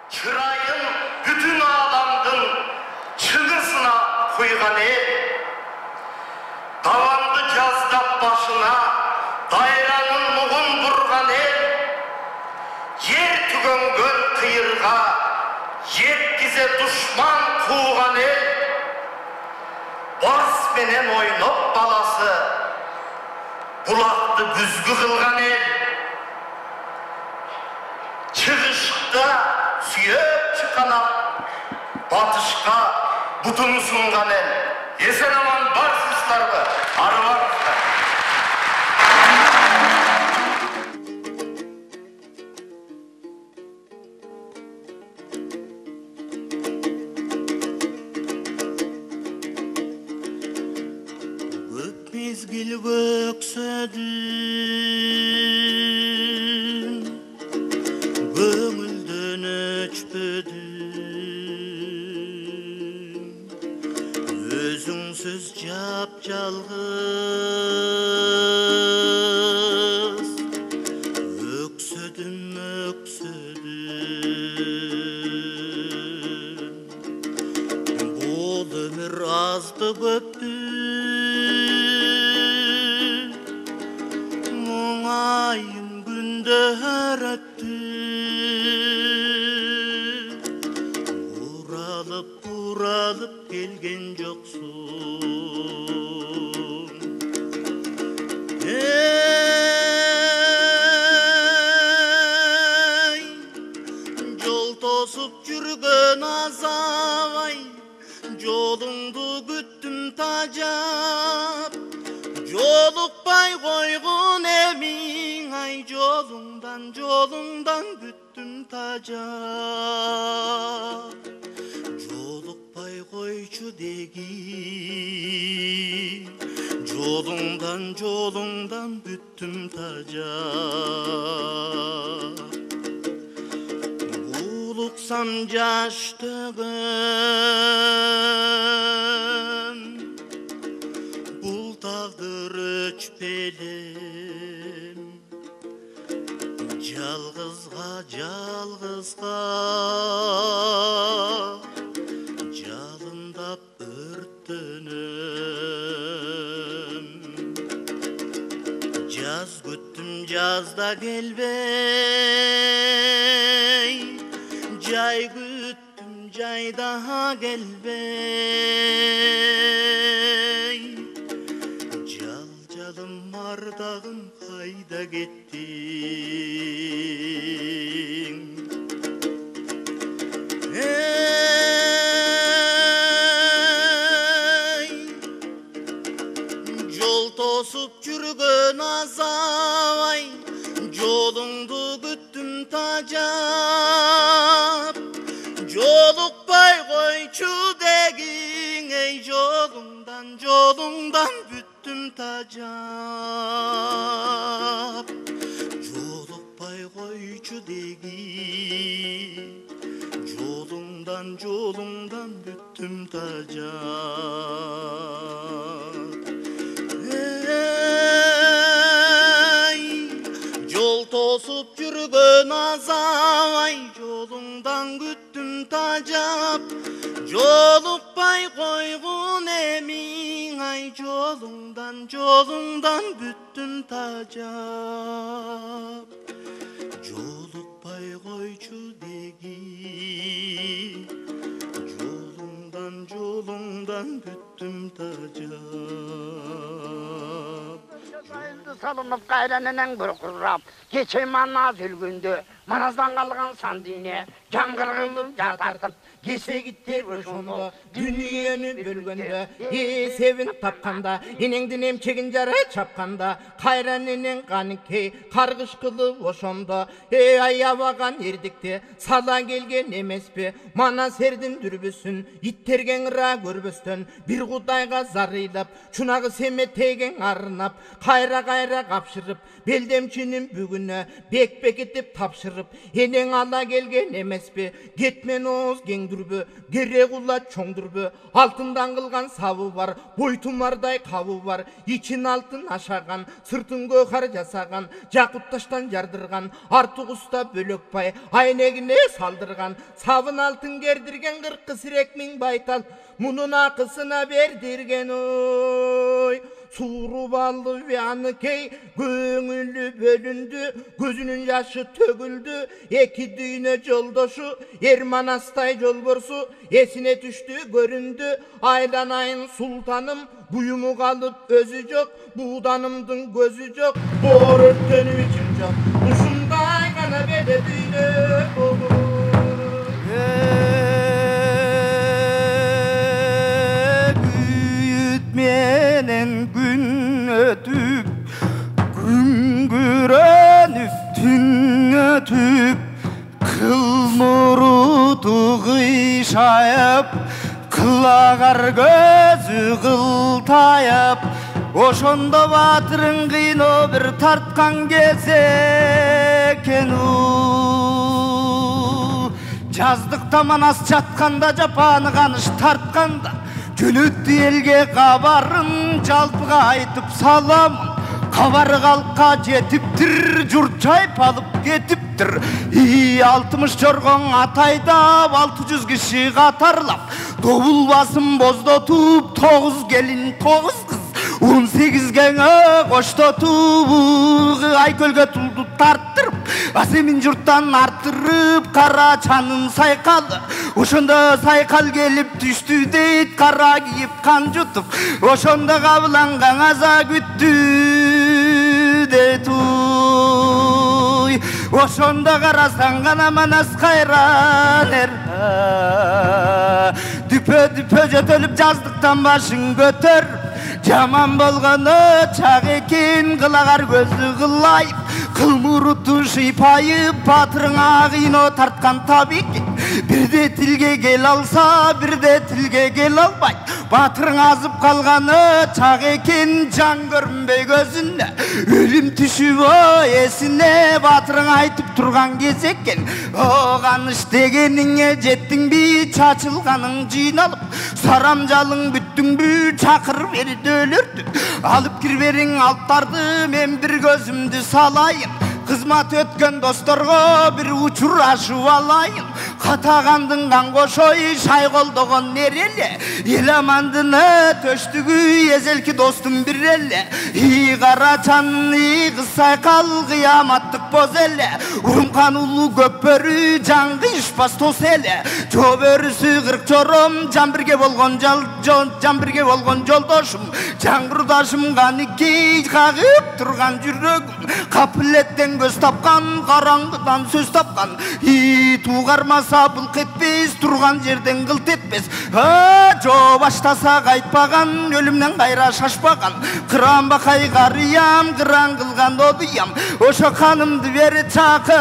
Çırayın bütün alamdın çığısına koygan el. Davandı cazdap başına dayranın muğun burgan el. Yer tügöngön kıyırga yetkize düşman kuğgan el. Bars menen oynop balası bulaktı büzgü kılgan el. Çıgışıkta süyöp çıkanak batışka butunu sungan el. Esen aman barsızlar mı? Arvarsızlar. Gök mezgil göksedim, gömülden öçpedim. Özüңsüz jap-jalgız öksedim, öksedim. Bol ömür azdı köptü, muңайым günдөр öttü. Uralıp gelgen joksun. Ey, jol tosup жүрgön azabay, jolуңду күттүm тажап. Жолукпай койгон эмиң ай, жолуңдан күттүм тажап. Жолукпай койчу дегин, жолуңдан бүттүм тажап. Улуксам жаштыгым, бул тагдыр өчпелем. Жалгызга жалындап өрттөнөм. Жаз күттүм, жазда келбей, жай күттүм, жайда келбей. Жалым ардагым кайда кеттиң? Ey, жол тосуп жүргөн азабай, жолуңду күттүм тажап. Жолукпай койчу дегиң ей, жолуңдан бүттүм тажап. Жолукпай койчу дегиң, жолуңдан бүттүм тажап. Ey, жол тосуп жүргөн азабай, жолуңдан күттүм тажап. Жолукпай койгон эмиң ай, жолуңдан бүттүм тажап. Жолукпай койчу дегин, жолуңдан бүттүм тажап. Жайылды салынып кайраненен бір құрап, кече маназ үлгүндө, мараздан қалған сандине, жаңғыр қылып жатартып, Кесегиттер ошондо дүнүйөнү бөлгөндө, эсебин тапканда, энеңдин эмчегин жара чапканда, кайран энең каныкей каргыш кылып ошондо. Аябаган эрдикте сала келген эмеспи, мана сердин дүрбүсүн иттерген ыра көрбөстөн, бир кудайга зарыйлап, чунагы семетеген арынап, кайра капшырып, белдемчинин бүгүнө бек-бек этип тапшырып. жалтырып, енең ала келген емес пе? Кетмен оз кеңдүрбө, керек ула чоңдүрбө. Алтындан кылган сабы бар, бойтумардай кабы бар. Ичин алтын ашаган, сыртын көкар жасаган, жакут таштан жардырган, артык уста бөлөкбай айнегине салдырган. Сабын алтын кердирген 40 сирек миң байтал, мунун акысына бердирген ой. Сууру балды вяныкей көңүлү бөлүндү, көзүнүн жашы төгүлдү. Эки дүйнө жолдошу Эрманастай жолборсу эсине түштү, көрүндү. Айланайын султаным, буюму калып өзү жок, бууданымдын көзү жок. Боор өткөнү үчүн жок, ушундай гана беле дүйнө болду. Menен gün ötüp, gün gürenip, tün ötüp, kıl murutu kıyşayıp, kılagar gözü kıltayıp, oşonda batırın kıyno bir tartkan gezeken Жаздыкта манас жатканда, жапаны каныш тартканда, жөнөттү элге кабарын жалпыга айтып саламын. Кабары калкка жетиптир, журт жайып алып кетиптир. 60 жоргоң атайдап, 600 киши катарлап, добул басым боздотуп, 9 келин 9 кыз, 18 кеңе коштотуп, Айкөлгө тулду тарттырып, Асемин журттан арттырып, кара чанын сайкалы. Ошондо сайкал келип түштү дейт, кара кийип кан жутуп, ошондо кабыланган аза күттү дейт. Ошондо карасаң гана манас кайран дүпө жөтөлүп, жаздыктан башың көтөр. Жаман болгону чак экен, кылагар көзү кылайып, кыл муруту шыйпайып, батырыңа кыйно тарткан табеки. Бирде тилге кел алса, бирде тилге кел албайт. Батырың азып калганы чак экен, жан көрүнбөй көзүнө. Өлүм түшүп эсине, батырың айтып турган кез экен. Оганыш дегениңе жеттиңби, чачылганың жыйналып, сарамжалың бүттүңбү, чакыр берди өлөрдү. Алып кирбериң алттарды, мен бир көзүмдү салайын. Кызмат өткөн досторго бир учурашып алайын. Катагандын кан кошой, шайголдогон нереле, эл амандын төштүгү, эзелки достум бир эле. Кара чан, кыз сайкал, кыяматтык боз эле. Урумкан улуу көпөрү, жан кыйышпас тос эле. Жобөрүсү 40 жором, жан бирге болгон жолдошум. Жан курдашым каники, кагып турган жүрөгүм. Капылеттен көз тапкан, караңгыдан сөз тапкан. Тугармаса былк этпес, турган жерден кылт этпес. Жо баштаса кайтпаган, өлүмдөн кайра шашпаган. Кыран бакай карыям, кыран кылган одуям. Ошо канымды бери чакырчың.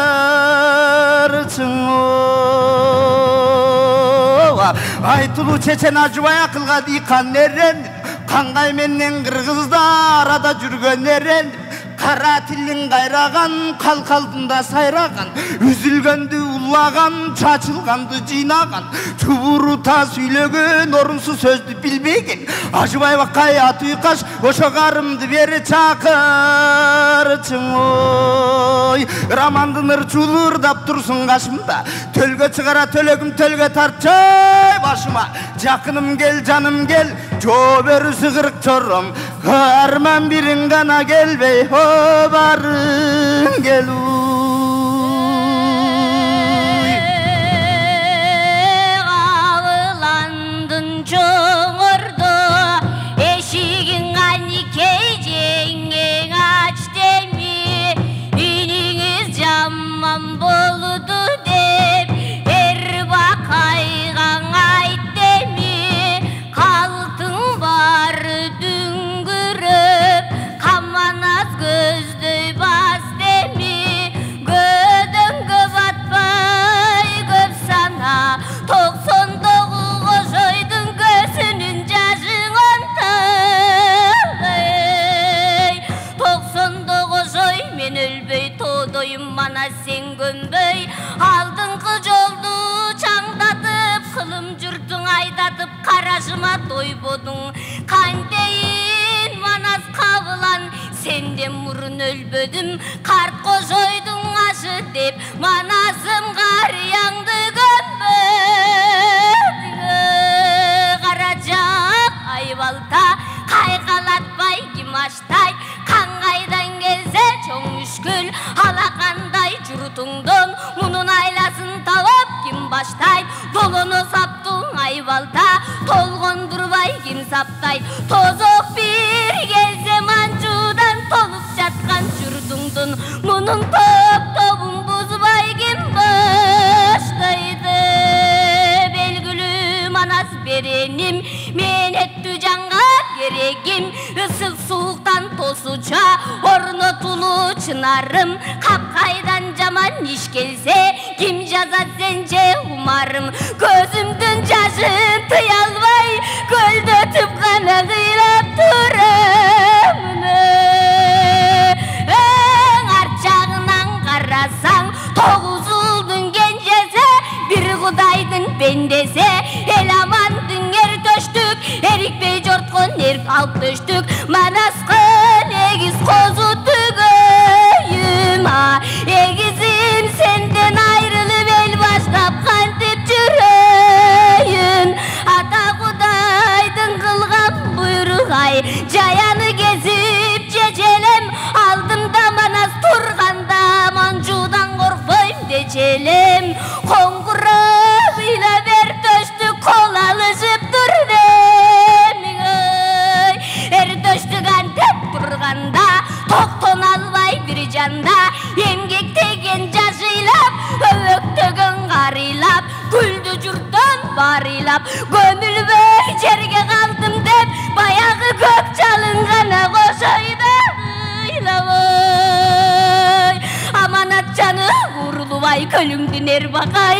Айтылуу чечен ажыбай акылга дыйкан нерен, кангай менен кыргызда арада жүргөн нерен. Кара тилин кайраган, калкалдында сайраган, үзүлгөндү уллаган, чачылганды жыйнаган, чубурута сүйлөгөн, орунсуз сөздү билбеген. Ажыбай бакай аты каш, ошо карымды бери чакырчың. Романдын ырчуулу ырдап турсун кашымда, төлгө чыгара төлөгүм, төлгө тарчай башыма. Жакыным кел, жаным кел, жобөрүсү 40 жором, арман бириң гана келбей, барың келу. Кабыландын чоңордо, эшигиң каникей, жеңең ач деми. Үйүңүз жаман болду деп, бакайга айт деми. Калтың бары дүңгүрөп, каманас көздөй бас деми. білбедім қарт қожойдың ашы деп манасым қарияңды көмбеді қаражақ айбалта қайқалатпай кимаштай қаңғайдан келсе чоң үшкіл алақандай жұртыңдың мұнын айласын талап кім баштай толыны саптың айбалта толғындырбай кім саптай тозық бір келсе манжудан толып жатқан жұртыңдың мұнын топ-тобын бұзбай кім баштайды белгілі манас беренім мен етту жанға керегім ысық суықтан тосуча орнотулу чынарым қапқайдан жаман иш келсе кім жазат сенже умарым көзімдің жашын тыя албай көлдөтүп қана қыйлап тұрамын арт жағынан қарасаң 9 ұлдың кенжесі бір құдайдың пендесі ел амандың ер төштік ерікпей жортқын еріп алып төштік манасқын егіз қозу түгейім егізім сенден айрылып ел баштап қантып жүрейін ата құдайдың қылған бұйрық-ай жаяны кезіп жежелем алдымда манас тұрғанда манжудан қорқпайм дечелем қоңқырап ыйла бер төштік қол алышып тұр демігай эр төштік антеп тұрғанда тоқтон албай бір жанда емгектеген жашыйлап өктөгөн қарилап күлді жұрттан барилап көмілбей жерге қалдым деп баяғы көп жалын ғана қошайды ыйлабай аманат жаны урулубай көлүңдүн эрбакай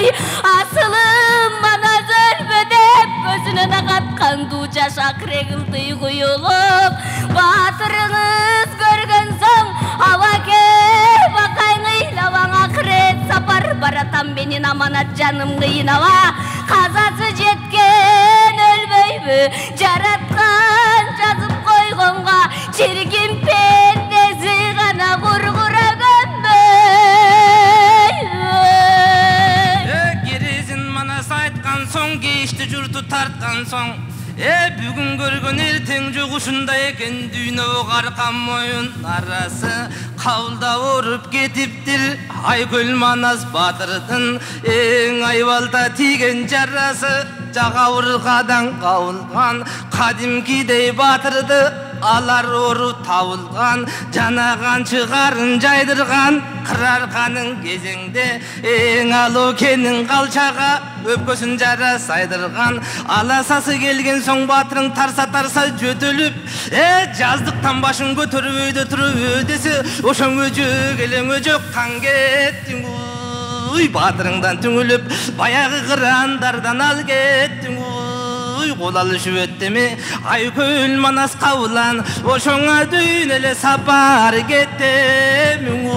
асылым манас өлбө деп көзүнөн акаткан дуу жаш акыре кылды куюлуп баатырыңыз көргөн соң абаке бакайң ыйлабаң акырет сапар баратам менин аманат жаным кыйнаба казасы жеткен өлбөйбү жараткан жазып койгонго чиркин пендеси гана кургура керезин манас айткан соң кешти журту тарткан соң бүгүн көргөн эртең жок ушундай экен дүйнө каркан моюн арасы кабылда оруп кетиптир айкөл манас баатырдын эң айбалта тийген жарасы жагабыргадан кабылган кадимкидей баатырды алар ору табылган жанаган чыгарын жайдырган кырарканын кезеңде эң алуу кенин калчага өпкөсүн жара сайдырган аласасы келген соң баатырың тарса жөтөлүп жаздыктан башын көтөрүп өйдө туруп өйдесе ошоң өжөк элең өжөк кан кеттиң баатырыңдан түңүлүп баягы кырандардан ал кеттиң кол алышып өттеме айкөл манас кабылан ошоңа дүйн эле сапар кеттемиң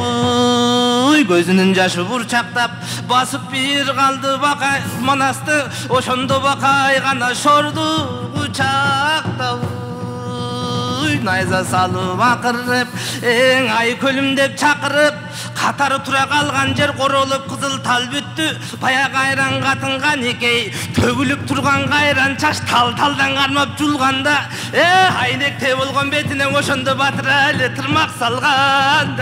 көзүнүн жашы бурчактап басып бир калды бакай манасты ошондо бакай гана шорду кучактап найза салып акырып эң айкөлүм деп чакырып катары тура калган жер королуп кызыл тал бүттү баягы айранга тынган экей төгүлүп турган кайран чаш тал-талдан кармап жулганда айнектей болгон бетине ошондо батыр эле тырмак салган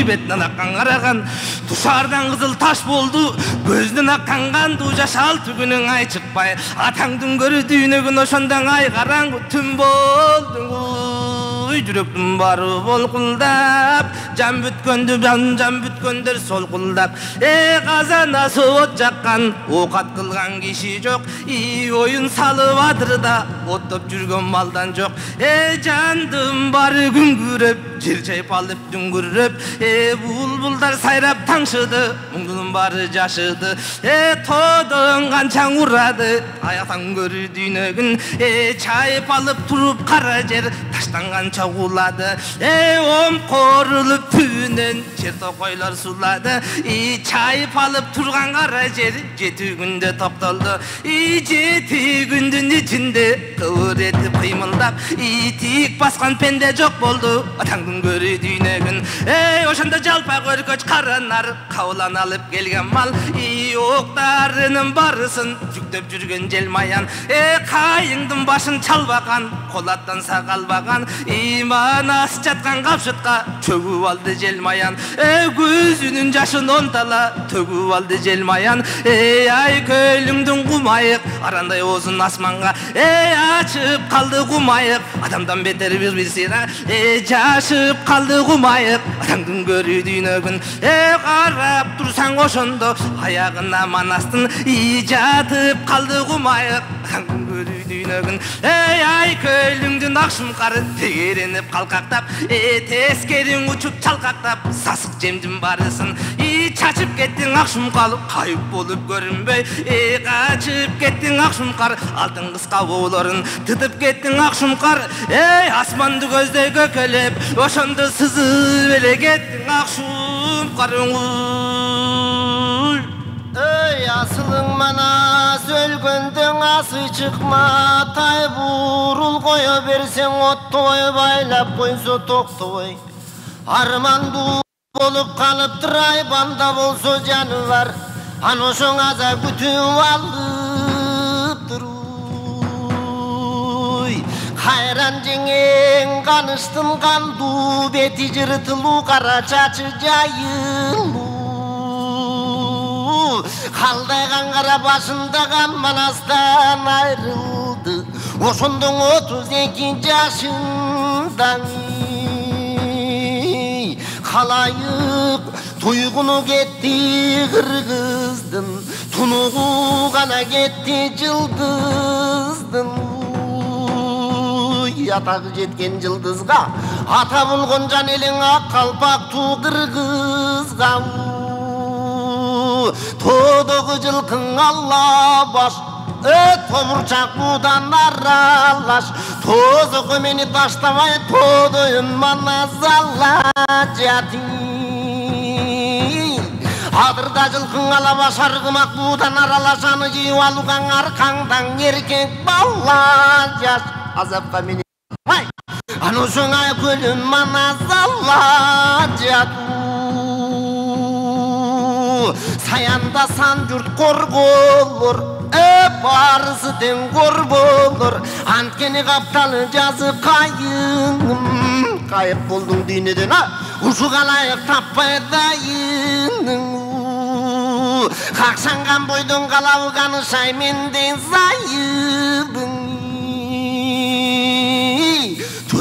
бетинен аккан караган тушаардан кызыл таш болду көзүнөн аккан кандуу жаш ал түгүнүң ай чыкпай атаңдын көрү дүйнөгүн ошондон ай караңгы түн болду жүрөктүн баары болкулдап жан бүткөндөр солкулдап казан асып от жаккан оокат кылган киши жок оюн салып адырда оттоп жүргөн малдан жок жандын баары күңгүрөп жер чайпалып дүңгүрөп булбулдар сайрап таңшыды муңдунун баары жашыды тоодон канчаң урады аяктан көрү дүйнөгүн чайпалып туруп кара жер таштан канча кулады ом корулуп түбүнөн жер токойлор сулады. Чайып алып турган кара жер 7 күндө токтолду. 7 күндүн ичинде кыбыр этип кыймылдап, тик баскан пенде жок болду. Атаңдын көрү дүйнөгүн. Ошондо жалпак өркөч каранар кабылан алып келген мал. Октарынын барысын жүктөп жүргөн желмаян. Кайыңдын башын чалбаган, колаттан сагалбаган. Манас жаткан капшытка чөгүп алды желмаян. Көзүнүн жашын онтала төгүп алды желмаян. Ай көлүңдүн кумайык, арандай оозун асманга. Ачып калды кумайык, адамдан бетер бир сыйра. Жашып калды кумайык, атаңдын көрүү дүйнөгүн. Карап турсаң ошондо аягына манастын. Жатып калды кумайык, атаңдын көрүү дүйнөгүн. Ай көлүңдүн акшым кары тегеренип калкактап. Тескериң учуп чалкактап, сасык жемдин барысын. Чачып кеттиң акшым калып, кайып болуп көрүнбөй. Качып кеттиң акшым кар, алтын кыска боолорун тытып кеттиң акшым кар. Асманды көздөй көкөлөп, ошондо сызып эле кеттиң акшым карың. Асылың манас өлгөндүң асы чыкма. Тай бурул кое берсең оттой, байлап койсо токтобой. Армандуу болуп калыптыр айбанда болсо жаныбар. Ошоң аза күтүп алыптыр. Кайран жеңең каныштын кандуу, бети жыртылуу, кара чачы жайылуу. Калдайган кара башындаган манастан айрылды. Ошондон 32 жашында. Калайык туйгуну кетти кыргыздын, тунугу гана кетти жылдыздын. Атагы жеткен жылдызга ата болгон жан элең ак калпактуу кыргызга. Тодогу жылкың алла баш, тобурчак будан аралаш. Тозого мени таштабай, тодоюн манас алла жати. Адырда жылкың ала баш, аргымак будан аралаш. Аны жийип алугаң аркаңдан эркек бала жаш. Азапка мени ошоңа көлүм манас алла жатуу. Саянда сан журт корголор, барысы тең кор болор. Анткени капталы жазы кайыным. Кайып болдуң дүйнөдөн, ушу калайык таппай дайының. Какшанган бойдон калабы канышай менден зайыбың.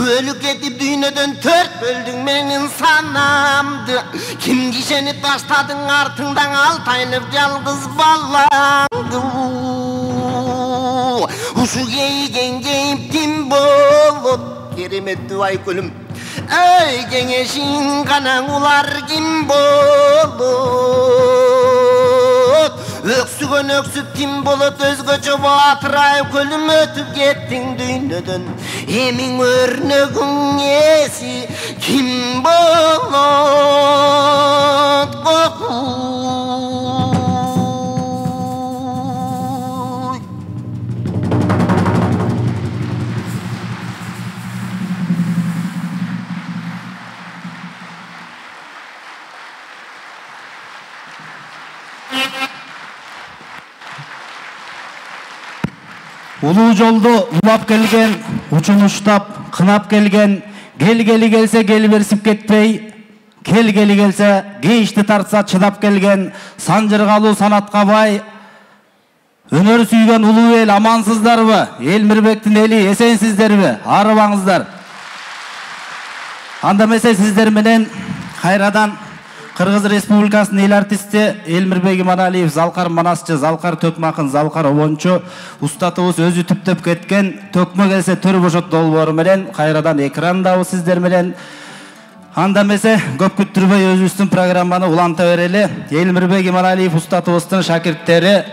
Өлүп кетип дүйнөдөн 4 бөлдүң менин санамды. Ким кишени таштадың артыңдан, алтайлып жалгыз балаңды. Ушу кейген кейиптин болот, кереметтүү айкөлүм. Кеңешиң канаң улар ким болот? Өксүгөн өксүп ким болот? Өзгөчө баатыр айкөлүм, өтүп кеттиң дүйнөдөн. Эмиң өрнөгүң эси ким болот? Улуу жолду улап келген, учун уштап, кынап келген, келгели келсе кел берсип кетпей, келгели келсе кейишти тартса чыдап келген, санжыргалуу санатка бай, өнөр сүйгөн улуу эл амансыздарбы? Элмирбектин эли эсенсиздерби? Арыбаңыздар. Анда эмесе сиздер менен кайрадан Кыргыз Республикасынын эл артисти Элмирбек Иманалиев, залкар манасчы, залкар төкмакын, залкар обончу устатыбыз өзү түптөп кеткен төкмө келсе төр бошот долбоору менен кайрадан экрандабы сиздер менен. Анда эмесе көп күттүрбөй өзүбүздүн программаны уланта берели. Элмирбек Иманалиев устатыбыздын шакирттери